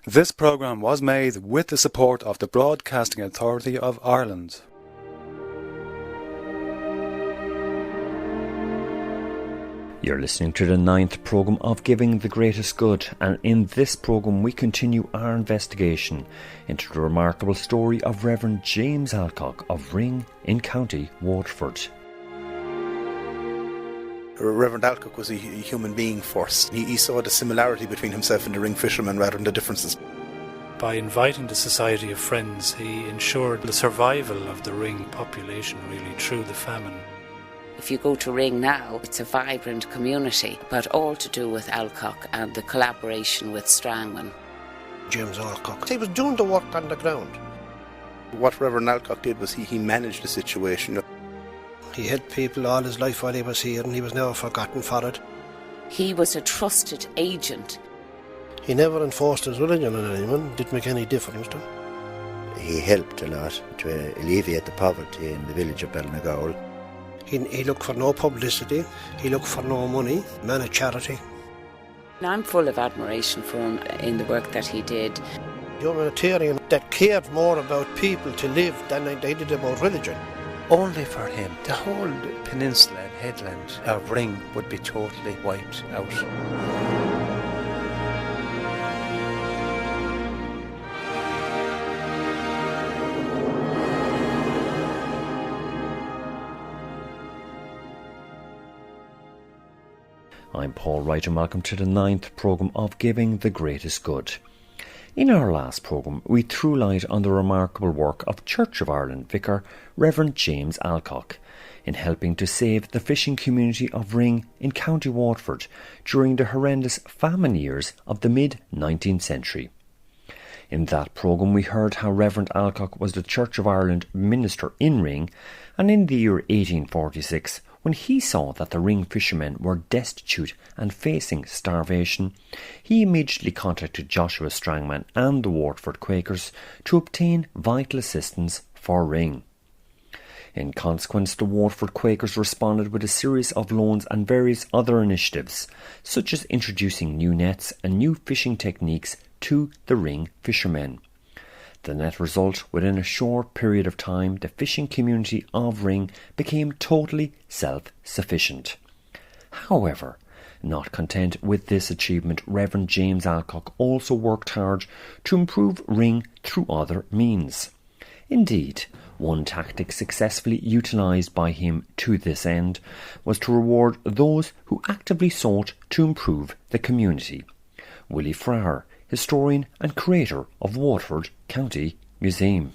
This programme was made with the support of the Broadcasting Authority of Ireland. You're listening to the 9th programme of Giving the Greatest Good, and in this programme we continue our investigation into the remarkable story of Reverend James Alcock of Ring in County Waterford. Reverend Alcock was a human being first. He saw the similarity between himself and the Ring fishermen rather than the differences. By inviting the Society of Friends, he ensured the survival of the Ring population really through the famine. If you go to Ring now, it's a vibrant community, but all to do with Alcock and the collaboration with Strangman. James Alcock, he was doing the work on the ground. What Reverend Alcock did was he managed the situation. He helped people all his life while he was here, and he was never forgotten for it. He was a trusted agent. He never enforced his religion on anyone, didn't make any difference to him. He helped a lot to alleviate the poverty in the village of Ballinagowel. He looked for no publicity, he looked for no money, man of charity. I'm full of admiration for him in the work that he did. Humanitarian that cared more about people to live than they did about religion. Only for him, the whole peninsula and headland of Ring would be totally wiped out. I'm Paul Wright and welcome to the 9th programme of Giving the Greatest Good. In our last programme, we threw light on the remarkable work of Church of Ireland vicar Reverend James Alcock in helping to save the fishing community of Ring in County Waterford during the horrendous famine years of the mid-19th century. In that programme, we heard how Reverend Alcock was the Church of Ireland minister in Ring, and in the year 1846, when he saw that the Ring fishermen were destitute and facing starvation, he immediately contacted Joshua Strangeman and the Waterford Quakers to obtain vital assistance for Ring. In consequence, the Waterford Quakers responded with a series of loans and various other initiatives, such as introducing new nets and new fishing techniques to the Ring fishermen. The net result, within a short period of time, the fishing community of Ring became totally self-sufficient. However, not content with this achievement, Reverend James Alcock also worked hard to improve Ring through other means. Indeed, one tactic successfully utilised by him to this end was to reward those who actively sought to improve the community. Willie Frere, historian and creator of Waterford County Museum.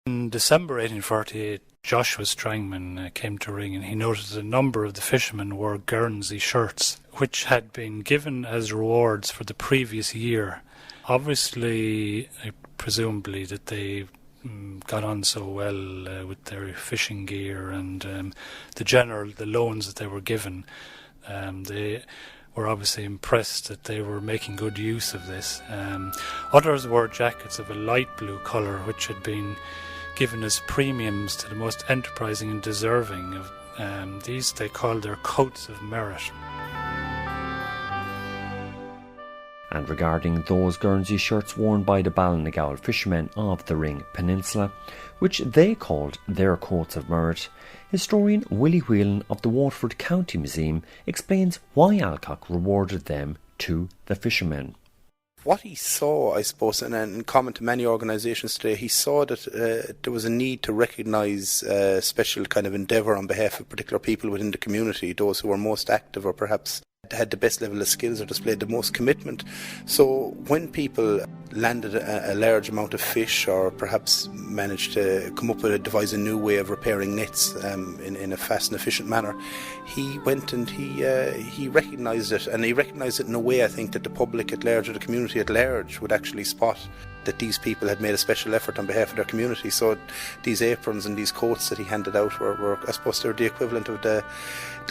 In December 1848, Joshua Strangeman came to Ring, and he noticed a number of the fishermen wore Guernsey shirts, which had been given as rewards for the previous year. Obviously, presumably that they got on so well with their fishing gear and the loans that they were given. They were obviously impressed that they were making good use of this. Others wore jackets of a light blue colour, which had been given as premiums to the most enterprising and deserving of these. They called their coats of merit. And regarding those Guernsey shirts worn by the Ballinagowel fishermen of the Ring Peninsula, which they called their coats of merit, historian Willie Whelan of the Waterford County Museum explains why Alcock rewarded them to the fishermen. What he saw, I suppose, and in common to many organisations today, he saw that there was a need to recognise special kind of endeavour on behalf of particular people within the community, those who were most active or perhaps had the best level of skills or displayed the most commitment. So when people landed a large amount of fish or perhaps managed to come up with devise a new way of repairing nets in a fast and efficient manner, he went and he recognised it, and he recognised it in a way, I think, that the public at large or the community at large would actually spot that these people had made a special effort on behalf of their community. So these aprons and these coats that he handed out were I suppose, they're the equivalent of the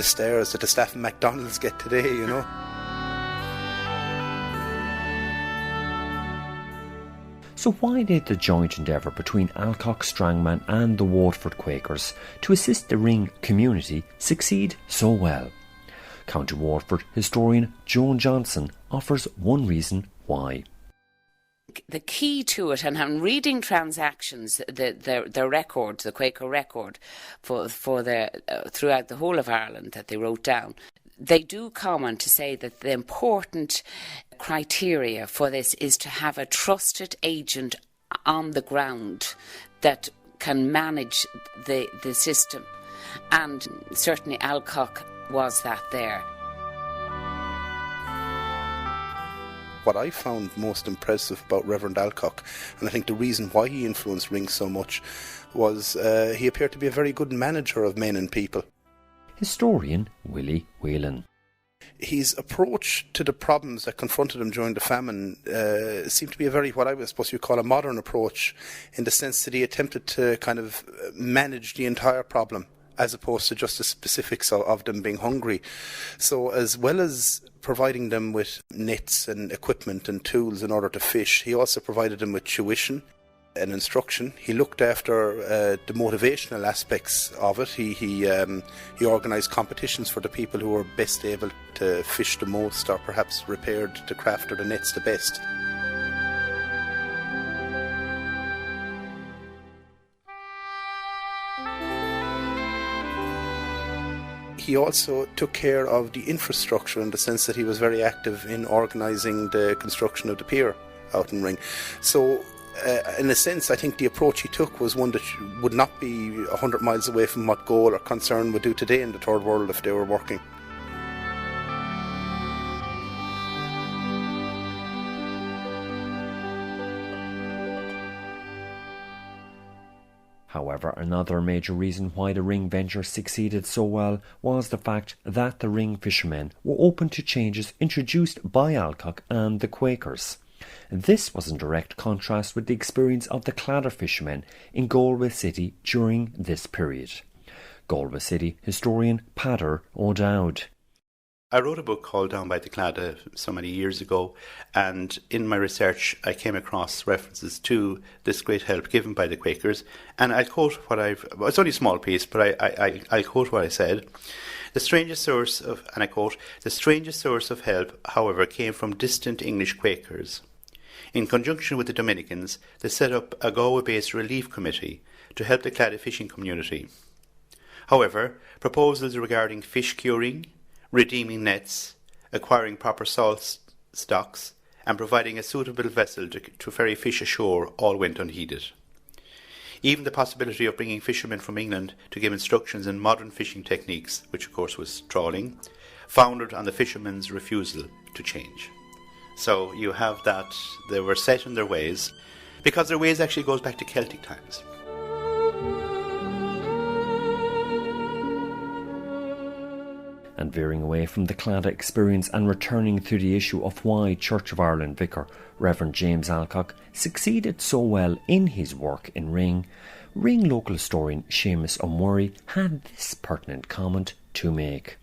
stairs that the staff in McDonald's get today, you know. So why did the joint endeavour between Alcock, Strangeman and the Waterford Quakers to assist the Ring community succeed so well? County Waterford historian Joan Johnson offers one reason why. The key to it, and I'm reading transactions, the record, the Quaker record, for throughout the whole of Ireland that they wrote down, they do comment to say that the important criteria for this is to have a trusted agent on the ground that can manage the system. And certainly Alcock was that there. What I found most impressive about Reverend Alcock, and I think the reason why he influenced Ring so much, was he appeared to be a very good manager of men and people. Historian Willie Whelan. His approach to the problems that confronted him during the famine seemed to be a very, what I was supposed to call a modern approach, in the sense that he attempted to kind of manage the entire problem, as opposed to just the specifics of them being hungry. So as well as providing them with nets and equipment and tools in order to fish, he also provided them with tuition and instruction. He looked after the motivational aspects of it. He organised competitions for the people who were best able to fish the most, or perhaps repaired the craft or the nets the best. He also took care of the infrastructure, in the sense that he was very active in organising the construction of the pier out in Ring. So, in a sense, I think the approach he took was one that would not be 100 miles away from what Goal or Concern would do today in the Third World if they were working. However, another major reason why the Ring venture succeeded so well was the fact that the Ring fishermen were open to changes introduced by Alcock and the Quakers. This was in direct contrast with the experience of the Cladder fishermen in Galway City during this period. Galway City historian Peadar O'Dowd. I wrote a book called Down by the Cladder so many years ago, and in my research I came across references to this great help given by the Quakers, and I'll quote what it's only a small piece, but I'll quote what I said. The strangest source of, and I quote, "The strangest source of help, however, came from distant English Quakers. In conjunction with the Dominicans, they set up a Galway-based relief committee to help the Cladder fishing community. However, proposals regarding fish curing, redeeming nets, acquiring proper salt stocks, and providing a suitable vessel to ferry fish ashore all went unheeded. Even the possibility of bringing fishermen from England to give instructions in modern fishing techniques, which of course was trawling, foundered on the fishermen's refusal to change." So you have that they were set in their ways, because their ways actually goes back to Celtic times. And veering away from the Cladda experience and returning to the issue of why Church of Ireland vicar Reverend James Alcock succeeded so well in his work in Ring, Ring local historian Seamus O'Murray had this pertinent comment to make.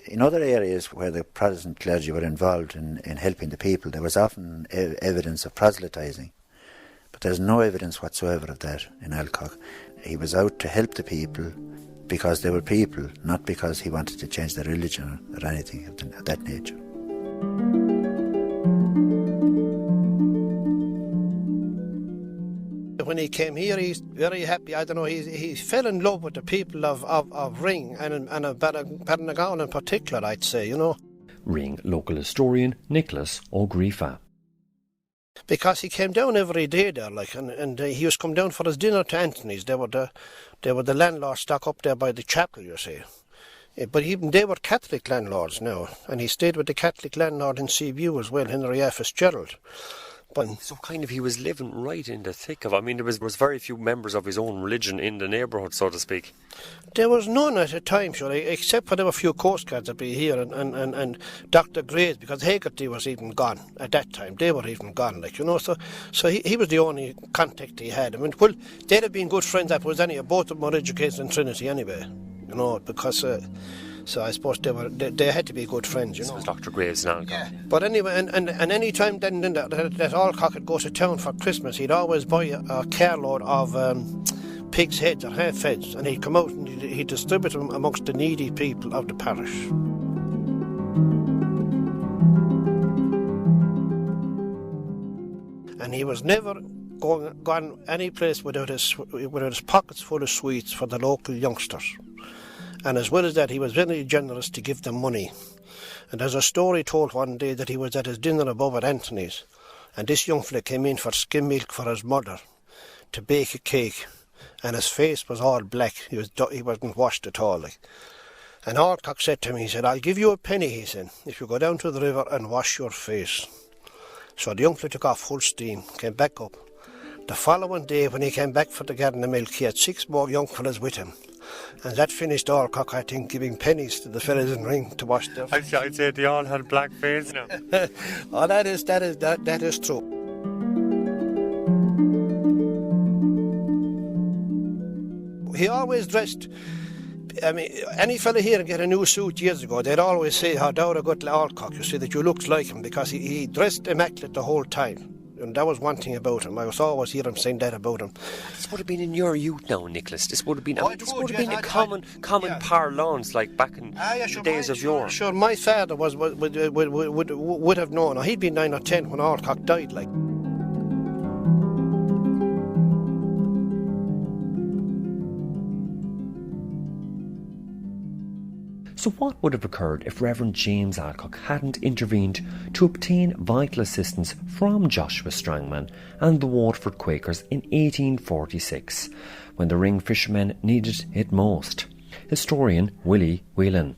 In other areas where the Protestant clergy were involved in helping the people, there was often evidence of proselytising. But there's no evidence whatsoever of that in Alcock. He was out to help the people because they were people, not because he wanted to change their religion or anything of that nature. When he came here, he's very happy. I don't know, he fell in love with the people of Ring and of Ballinagall in particular, I'd say, you know. Ring local historian Nicholas O'Griefa. Because he came down every day there, like, and he used to come down for his dinner to Anthony's. They were the landlords stuck up there by the chapel, you see. But even they were Catholic landlords now, and he stayed with the Catholic landlord in Seaview as well, Henry F. Fitzgerald. But so kind of he was living right in the thick of it. I mean, there was very few members of his own religion in the neighbourhood, so to speak. There was none at the time, sure, except for there were a few coastguards that be here and Dr. Gray's, because Haggerty was even gone at that time. They were even gone, like, you know. So he was the only contact he had. I mean, well, they'd have been good friends. That was anyway. Both of them were educated in Trinity anyway, you know, because. So I suppose they had to be good friends, you know. This was Dr. Graves now. Yeah. But anyway, and any time then that Alcock would go to town for Christmas, he'd always buy a carload of pig's heads or half heads, and he'd come out and he'd distribute them amongst the needy people of the parish. And and he was never gone any place without his pockets full of sweets for the local youngsters. And as well as that, he was very generous to give them money. And there's a story told one day that he was at his dinner above at Anthony's, and this young fella came in for skim milk for his mother to bake a cake, and his face was all black. He wasn't washed at all. And Alcock said to me, he said, "I'll give you a penny," he said, "if you go down to the river and wash your face." So the young fella took off full steam, came back up. The following day, when he came back for the garden of milk, he had 6 more young fellas with him. And that finished Alcock, I think, giving pennies to the fellas in ring to wash their face. I'd say they all had black faces now. Oh, that is true. He always dressed. I mean, any fella here get a new suit years ago, they'd always say how Dowd a good Alcock, you see, that you looked like him, because he dressed immaculate the whole time. And that was one thing about him. I was always hear him saying that about him. This would have been in your youth now, Nicholas. This would have been a common parlance, like back in the days of yore. Sure, my father would have known. He'd been 9 or 10 when Alcock died, like. So what would have occurred if Reverend James Alcock hadn't intervened to obtain vital assistance from Joshua Strangeman and the Waterford Quakers in 1846, when the ring fishermen needed it most? Historian Willie Whelan.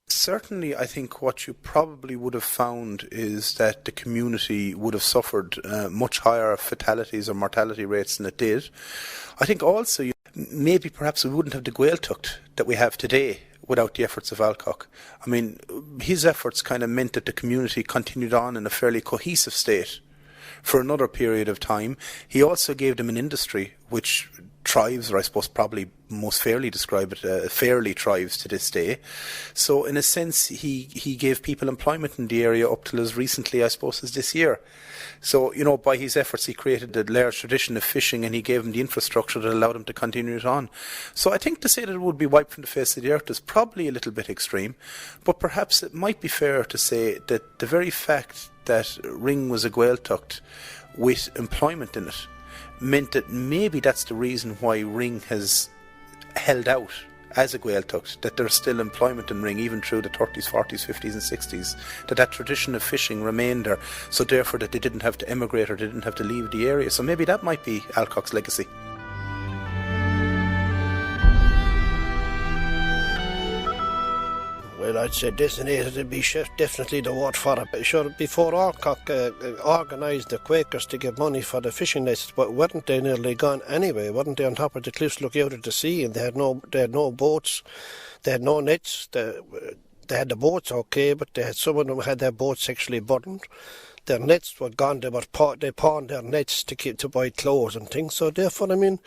Certainly, I think what you probably would have found is that the community would have suffered much higher fatalities or mortality rates than it did. I think also maybe perhaps we wouldn't have the Gaeltacht that we have today without the efforts of Alcock. I mean, his efforts kind of meant that the community continued on in a fairly cohesive state for another period of time. He also gave them an industry which thrives, or I suppose probably most fairly describe it, fairly thrives to this day. So in a sense, he gave people employment in the area up till as recently, I suppose, as this year. So, by his efforts, he created a large tradition of fishing, and he gave them the infrastructure that allowed him to continue it on. So I think to say that it would be wiped from the face of the earth is probably a little bit extreme, but perhaps it might be fair to say that the very fact that Ring was a Gaeltacht with employment in it meant that maybe that's the reason why Ring has held out as a Gaeltacht, that there's still employment in Ring even through the 30s, 40s, 50s and 60s, that tradition of fishing remained there, so therefore that they didn't have to emigrate or they didn't have to leave the area. So maybe that might be Alcock's legacy. Well, I'd say designated to be chef, definitely the Waterford. Sure, before Alcock organised the Quakers to give money for the fishing license, but weren't they nearly gone anyway? Weren't they on top of the cliffs looking out at the sea, and they had no boats, they had no nets. They had the boats okay, but some of them had their boats actually burned. Their nets were gone. They pawned their nets to buy clothes and things. So therefore, I mean,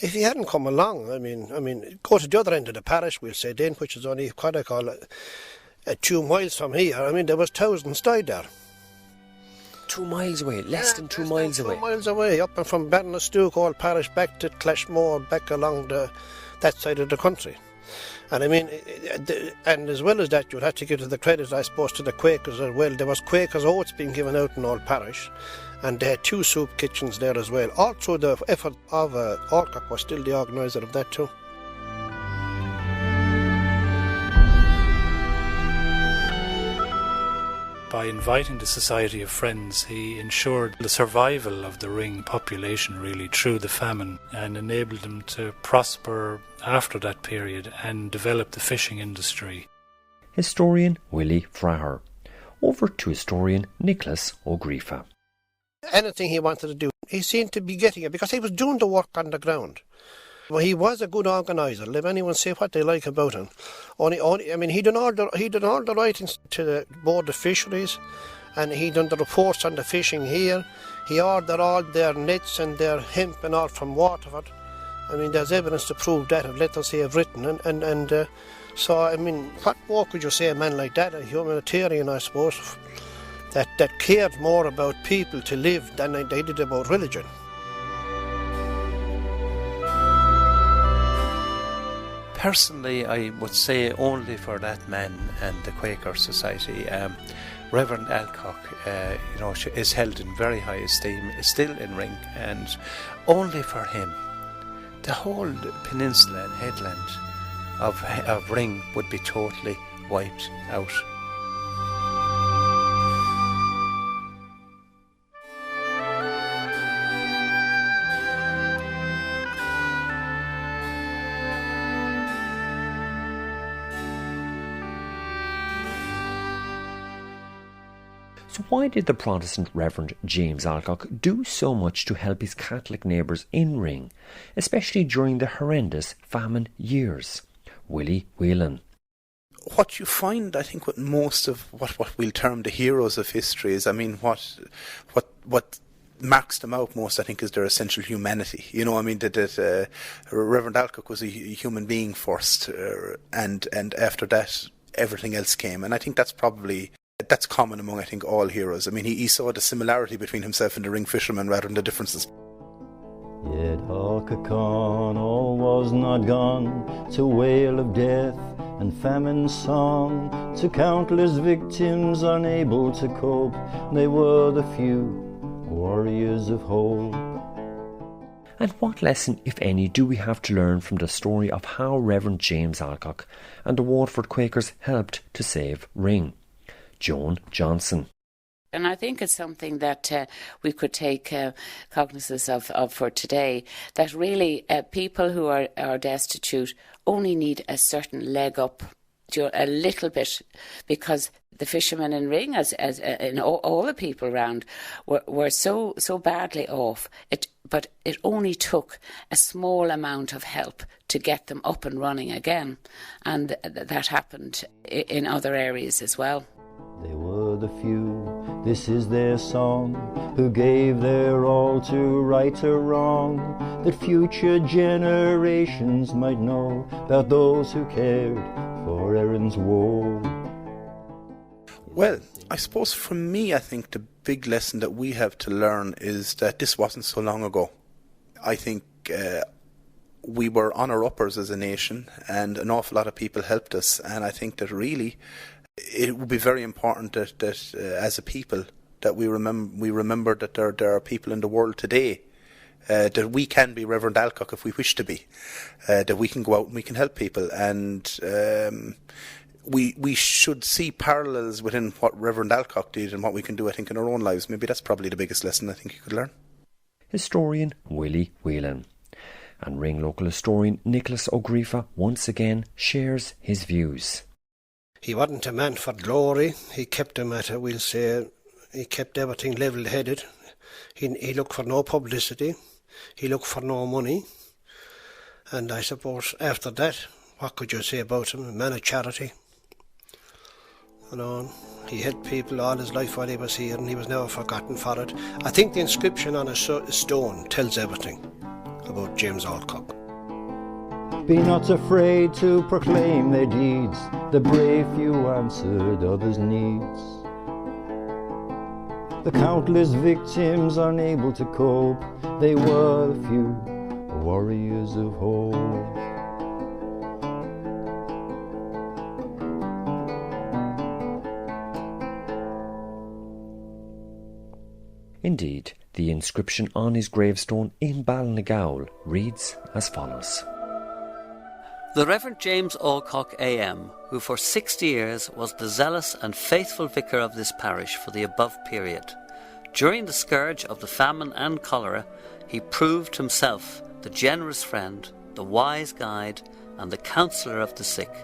if he hadn't come along, I mean, go to the other end of the parish, we'll say then, which is only what I call 2 miles from here. I mean, there was thousands died there. 2 miles away, less than 2 miles away. 2 miles away, up and from Ballinastukey, old parish, back to Clashmore, back along that side of the country. And I mean, and as well as that, you'd have to give to the credit, I suppose, to the Quakers as well. There was Quakers oats being given out in Old Parish, and they had 2 soup kitchens there as well. All through the effort of Alcock was still the organiser of that too. By inviting the Society of Friends, he ensured the survival of the Ring population really through the famine, and enabled them to prosper after that period and develop the fishing industry. Historian Willie Fraher. Over to historian Nicholas O'Griefa. Anything he wanted to do, he seemed to be getting it, because he was doing the work on the ground. Well, he was a good organiser. Let anyone say what they like about him. I mean, he done all the writings to the Board of Fisheries, and he done the reports on the fishing here. He ordered all their nets and their hemp and all from Waterford. I mean, there's evidence to prove that, let us say, have written. And so, I mean, what more could you say a man like that, a humanitarian, I suppose, that cared more about people to live than they did about religion? Personally, I would say only for that man and the Quaker Society. Reverend Alcock, is held in very high esteem, is still in Ring, and only for him, the whole peninsula and headland of Ring would be totally wiped out. So why did the Protestant Reverend James Alcock do so much to help his Catholic neighbours in Ring, especially during the horrendous famine years? Willie Whelan. What you find, I think, with most of what we'll term the heroes of history is, what marks them out most, I think, is their essential humanity. That Reverend Alcock was a human being first, and after that, everything else came. And I think that's common among, I think, all heroes. He saw the similarity between himself and the Ring fishermen rather than the differences. Yet Alcock all was not gone to wail of death and famine's song, to countless victims unable to cope. They were the few warriors of hope. And what lesson, if any, do we have to learn from the story of how Reverend James Alcock and the Waterford Quakers helped to save Ring? Joan Johnson. And I think it's something that we could take cognizance of for today, that really people who are destitute only need a certain leg up, a little bit, because the fishermen in Ring, as in all the people around, were so badly off. But it only took a small amount of help to get them up and running again. And that happened in other areas as well. They were the few, this is their song, who gave their all to right or wrong, that future generations might know about those who cared for Erin's woe. Well, I suppose for me, I think the big lesson that we have to learn is that this wasn't so long ago. I think we were on our uppers as a nation, and an awful lot of people helped us, and I think that really it would be very important that as a people that we remember that there are people in the world today that we can be Reverend Alcock if we wish to be, that we can go out and we can help people, and we should see parallels within what Reverend Alcock did and what we can do, I think, in our own lives. Maybe that's probably the biggest lesson I think you could learn. Historian Willie Whelan. And Ring local historian Nicholas O'Griefa once again shares his views. He wasn't a man for glory. He kept them he kept everything level-headed. He looked for no publicity. He looked for no money. And I suppose after that, what could you say about him? A man of charity. He helped people all his life while he was here, and he was never forgotten for it. I think the inscription on a stone tells everything about James Alcock. Be not afraid to proclaim their deeds, the brave few answered others' needs. The countless victims unable to cope, they were the few warriors of hope. Indeed, the inscription on his gravestone in Ballinaghowl reads as follows. The Reverend James Alcock AM, who for 60 years was the zealous and faithful vicar of this parish for the above period. During the scourge of the famine and cholera, he proved himself the generous friend, the wise guide, and the counsellor of the sick,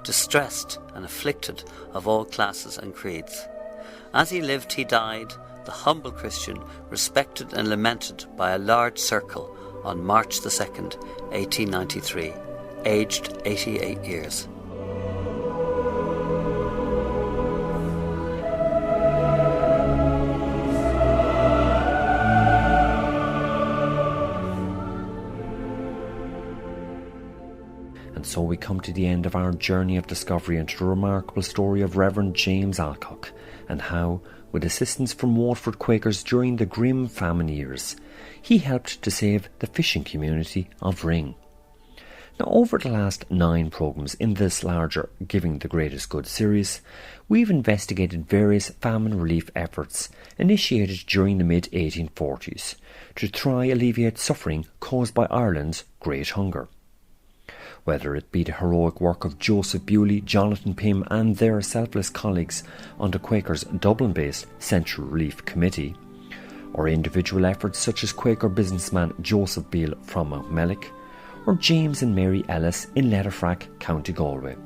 distressed and afflicted of all classes and creeds. As he lived, he died, the humble Christian, respected and lamented by a large circle on March the 2nd, 1893. Aged 88 years. And so we come to the end of our journey of discovery into the remarkable story of Reverend James Alcock, and how, with assistance from Waterford Quakers during the grim famine years, he helped to save the fishing community of Ring. Now, over the last 9 programmes in this larger Giving the Greatest Good series, we've investigated various famine relief efforts initiated during the mid-1840s to try alleviate suffering caused by Ireland's Great Hunger. Whether it be the heroic work of Joseph Bewley, Jonathan Pym and their selfless colleagues on the Quakers' Dublin-based Central Relief Committee, or individual efforts such as Quaker businessman Joseph Beale from Mountmellick, or James and Mary Ellis in Letterfrack, County Galway,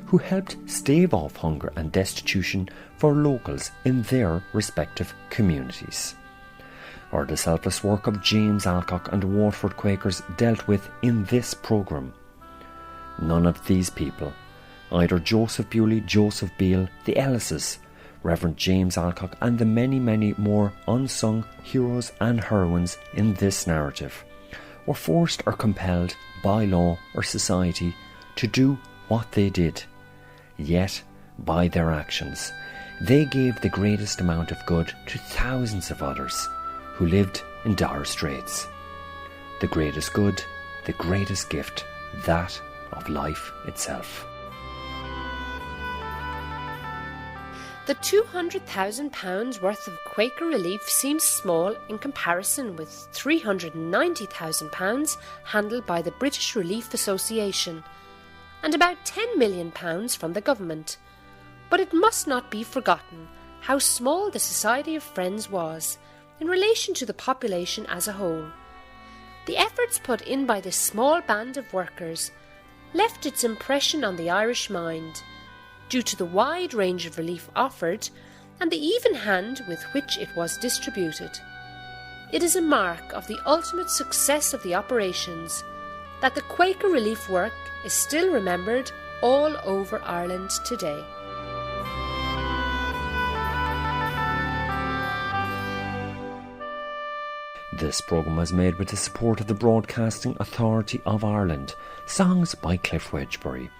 who helped stave off hunger and destitution for locals in their respective communities. Or the selfless work of James Alcock and the Waterford Quakers dealt with in this programme. None of these people, either Joseph Bewley, Joseph Beale, the Ellises, Reverend James Alcock and the many, many more unsung heroes and heroines in this narrative, were forced or compelled by law or society to do what they did. Yet, by their actions, they gave the greatest amount of good to thousands of others who lived in dire straits. The greatest good, the greatest gift, that of life itself. The £200,000 worth of Quaker relief seems small in comparison with £390,000 handled by the British Relief Association and about £10 million from the government. But it must not be forgotten how small the Society of Friends was in relation to the population as a whole. The efforts put in by this small band of workers left its impression on the Irish mind, due to the wide range of relief offered and the even hand with which it was distributed. It is a mark of the ultimate success of the operations that the Quaker relief work is still remembered all over Ireland today. This programme was made with the support of the Broadcasting Authority of Ireland, songs by Cliff Wedgbury.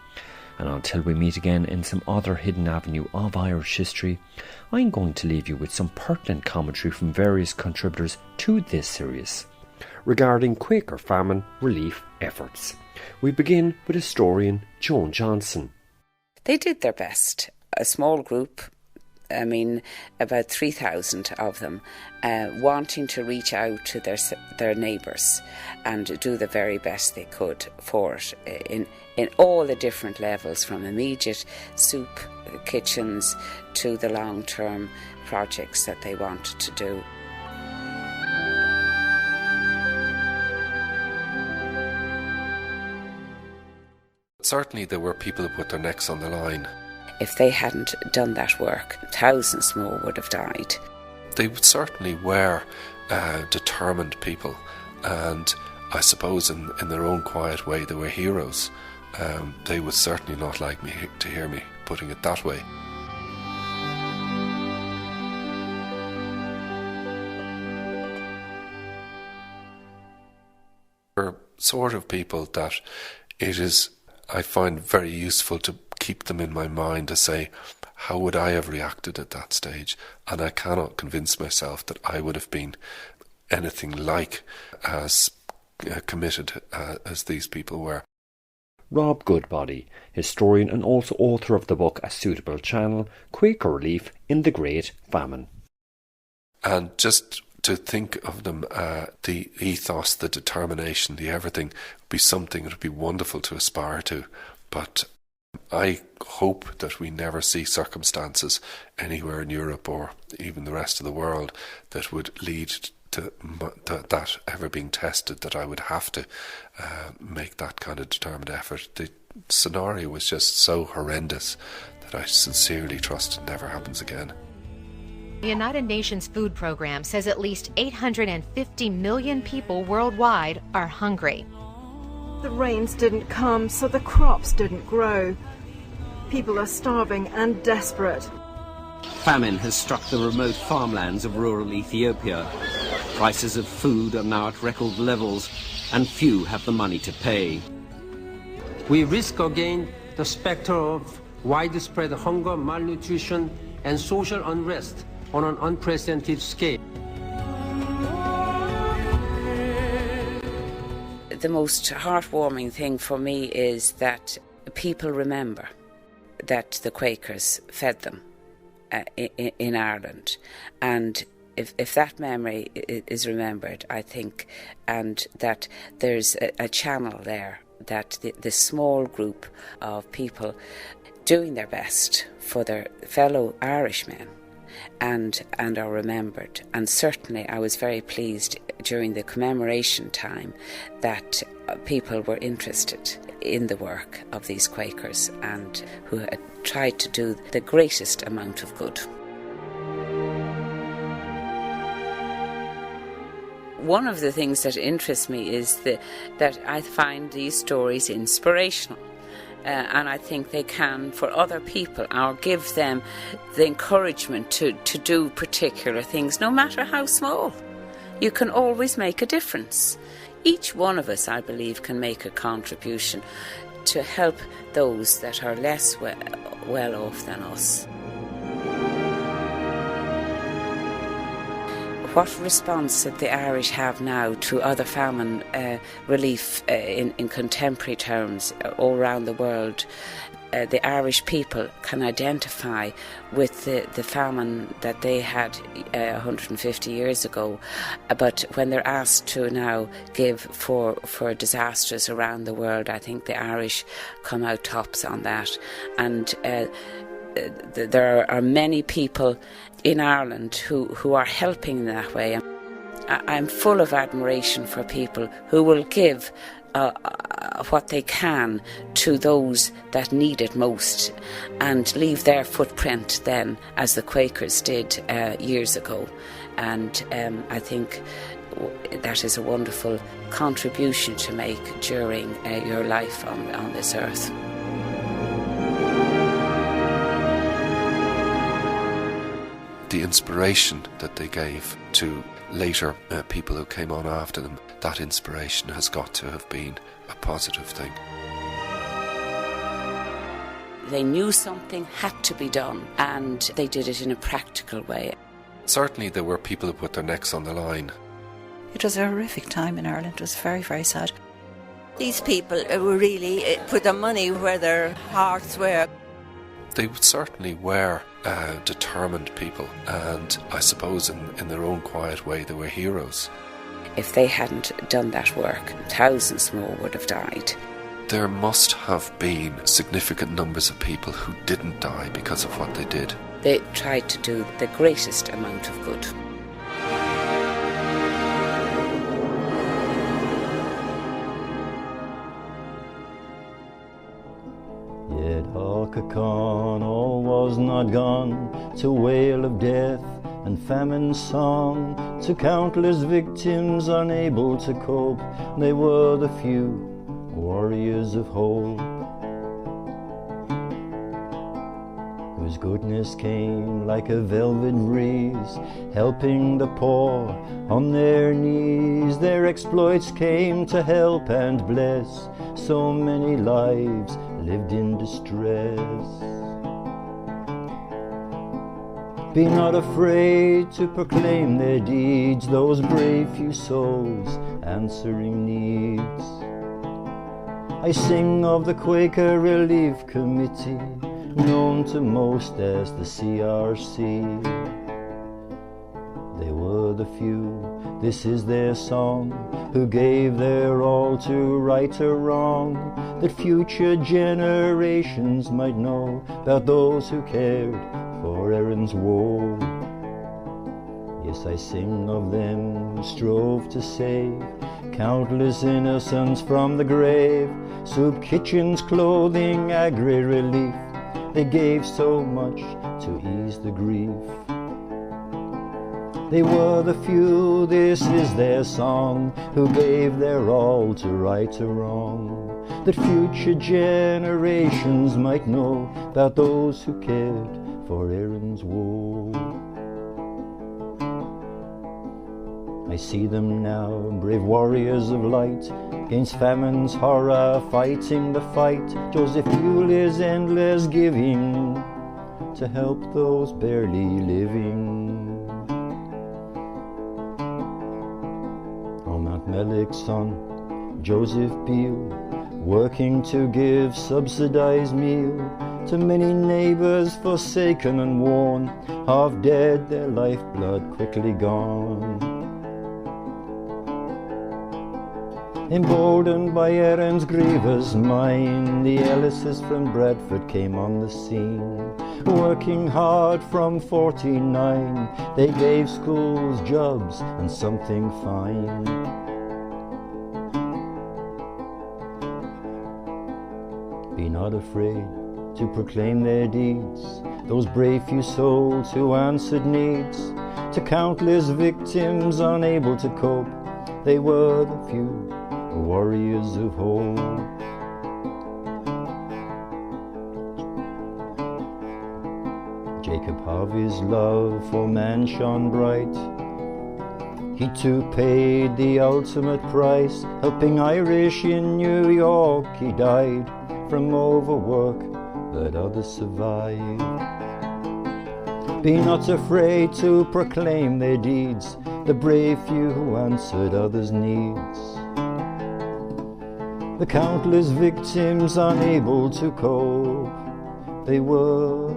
And until we meet again in some other hidden avenue of Irish history, I'm going to leave you with some pertinent commentary from various contributors to this series regarding Quaker famine relief efforts. We begin with historian Joan Johnson. They did their best. A small group, about 3,000 of them, wanting to reach out to their neighbours and do the very best they could for it in all the different levels, from immediate soup kitchens to the long-term projects that they wanted to do. Certainly there were people who put their necks on the line. If they hadn't done that work, thousands more would have died. They certainly were determined people, and I suppose in their own quiet way they were heroes. They would certainly not like me to hear me putting it that way. They're sort of people that I find very useful to keep them in my mind, to say, how would I have reacted at that stage? And I cannot convince myself that I would have been anything like as committed as these people were. Rob Goodbody, historian and also author of the book A Suitable Channel, Quaker Relief in the Great Famine. And just to think of them, the ethos, the determination, the everything, would be something that would be wonderful to aspire to. But I hope that we never see circumstances anywhere in Europe or even the rest of the world that would lead to that ever being tested, that I would have to make that kind of determined effort. The scenario was just so horrendous that I sincerely trust it never happens again. The United Nations Food Program says at least 850 million people worldwide are hungry. The rains didn't come, so the crops didn't grow. People are starving and desperate. Famine has struck the remote farmlands of rural Ethiopia. Prices of food are now at record levels, and few have the money to pay. We risk again the specter of widespread hunger, malnutrition, and social unrest on an unprecedented scale. the most heartwarming thing for me is that people remember that the Quakers fed them in Ireland, and if that memory is remembered, I think, and that there's a channel there, that the small group of people doing their best for their fellow Irishmen and are remembered. And certainly I was very pleased during the commemoration time that people were interested in the work of these Quakers and who had tried to do the greatest amount of good. One of the things that interests me is that I find these stories inspirational. And I think they can, for other people, or give them the encouragement to do particular things, no matter how small. You can always make a difference. Each one of us, I believe, can make a contribution to help those that are less well off than us. What response that the Irish have now to other famine relief in contemporary terms all around the world, the Irish people can identify with the famine that they had 150 years ago. But when they're asked to now give for disasters around the world, I think the Irish come out tops on that. And there are many people in Ireland who are helping in that way. I'm full of admiration for people who will give what they can to those that need it most and leave their footprint then, as the Quakers did years ago. And I think that is a wonderful contribution to make during your life on this earth. The inspiration that they gave to later people who came on after them, that inspiration has got to have been a positive thing. They knew something had to be done, and they did it in a practical way. Certainly there were people who put their necks on the line. It was a horrific time in Ireland. It was very, very sad. These people were really put their money where their hearts were. They certainly were determined people, and I suppose in their own quiet way they were heroes. If they hadn't done that work, thousands more would have died. There must have been significant numbers of people who didn't die because of what they did. They tried to do the greatest amount of good. Yet Alcock all was not gone to wail of death and famine's song, to countless victims unable to cope. They were the few warriors of hope, whose goodness came like a velvet breeze, helping the poor on their knees. Their exploits came to help and bless so many lives lived in distress. Be not afraid to proclaim their deeds, those brave few souls answering needs. I sing of the Quaker Relief Committee, known to most as the CRC. They were the few, this is their song, who gave their all to right a wrong, that future generations might know about those who cared for Erin's woe. Yes, I sing of them who strove to save countless innocents from the grave. Soup kitchens, clothing, agri-relief, they gave so much to ease the grief. They were the few, this is their song, who gave their all to right a wrong, that future generations might know about those who cared for Erin's woe. I see them now, brave warriors of light, against famine's horror, fighting the fight. Joseph Bewley's endless giving to help those barely living. Oh, Mount Mellick's son, Joseph Beale, working to give subsidized meal to many neighbours forsaken and worn, half dead, their lifeblood quickly gone. Emboldened by Aaron's grievous mind, the Ellises from Bradford came on the scene. Working hard from 49, they gave schools jobs and something fine. Be not afraid to proclaim their deeds, those brave few souls who answered needs. To countless victims unable to cope, they were the few warriors of hope. Jacob Harvey's love for man shone bright. He too paid the ultimate price, helping Irish in New York. He died from overwork that others survived. Be not afraid to proclaim their deeds, the brave few who answered others' needs. The countless victims unable to cope, they were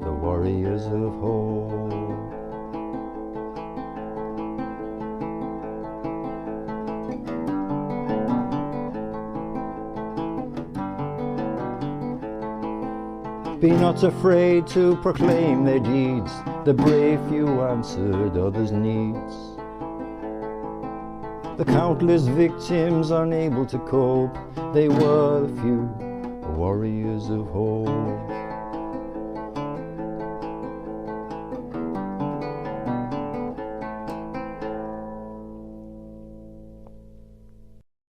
the warriors of hope. Be not afraid to proclaim their deeds, the brave few answered others' needs. The countless victims unable to cope, they were the few warriors of hope.